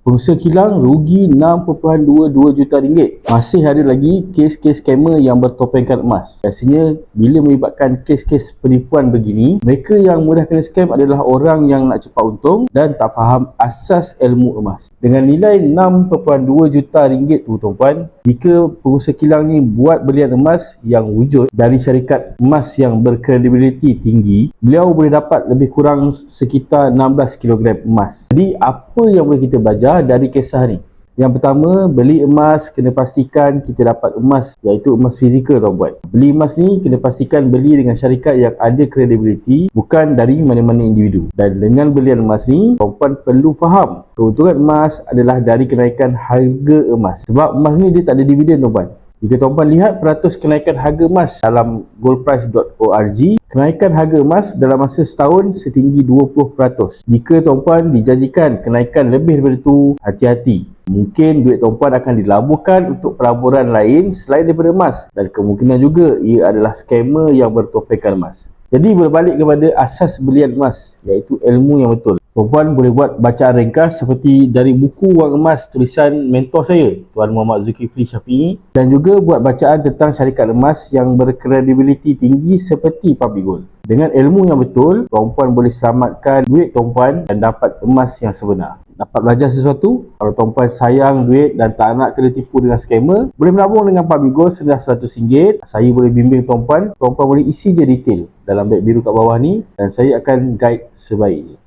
Pengusaha kilang rugi RM6.22 juta. Masih ada lagi kes-kes skamer yang bertopengkan emas. Biasanya bila melibatkan kes-kes penipuan begini, mereka yang mudah kena scam adalah orang yang nak cepat untung dan tak faham asas ilmu emas. Dengan nilai RM6.2 juta tu tuan-puan, jika pengusaha kilang ni buat belian emas yang wujud dari syarikat emas yang berkredibiliti tinggi, beliau boleh dapat lebih kurang sekitar 16 kilogram emas. Jadi apa yang boleh kita belajar dari kisah ni? Yang pertama, beli emas kena pastikan kita dapat emas, iaitu emas fizikal tuan-puan. Beli emas ni kena pastikan beli dengan syarikat yang ada kredibiliti, bukan dari mana-mana individu. Dan dengan belian emas ni, tuan-puan perlu faham keuntungan emas adalah dari kenaikan harga emas. Sebab emas ni dia tak ada dividen tuan-puan. Jika tuan-puan lihat peratus kenaikan harga emas dalam goldprice.org, kenaikan harga emas dalam masa setahun setinggi 20%. Jika tuan-puan dijanjikan kenaikan lebih daripada itu, hati-hati. Mungkin duit tuan-puan akan dilaburkan untuk pelaburan lain selain daripada emas, dan kemungkinan juga ia adalah skamer yang bertopengkan emas. Jadi berbalik kepada asas belian emas, iaitu ilmu yang betul. Tuan-puan boleh buat bacaan ringkas seperti dari buku Wang Emas tulisan mentor saya, Tuan Muhammad Zulkifli Syafiee, dan juga buat bacaan tentang syarikat emas yang berkredibiliti tinggi seperti Public Gold. Dengan ilmu yang betul, tuan-puan boleh selamatkan duit tuan-puan dan dapat emas yang sebenar. Dapat belajar sesuatu? Kalau tuan-puan sayang duit dan tak nak kena tipu dengan skamer, boleh menabung dengan Public Gold senilai RM100. Saya boleh bimbing tuan-puan. Tuan-puan boleh isi je detail dalam beg biru kat bawah ni dan saya akan guide sebaiknya.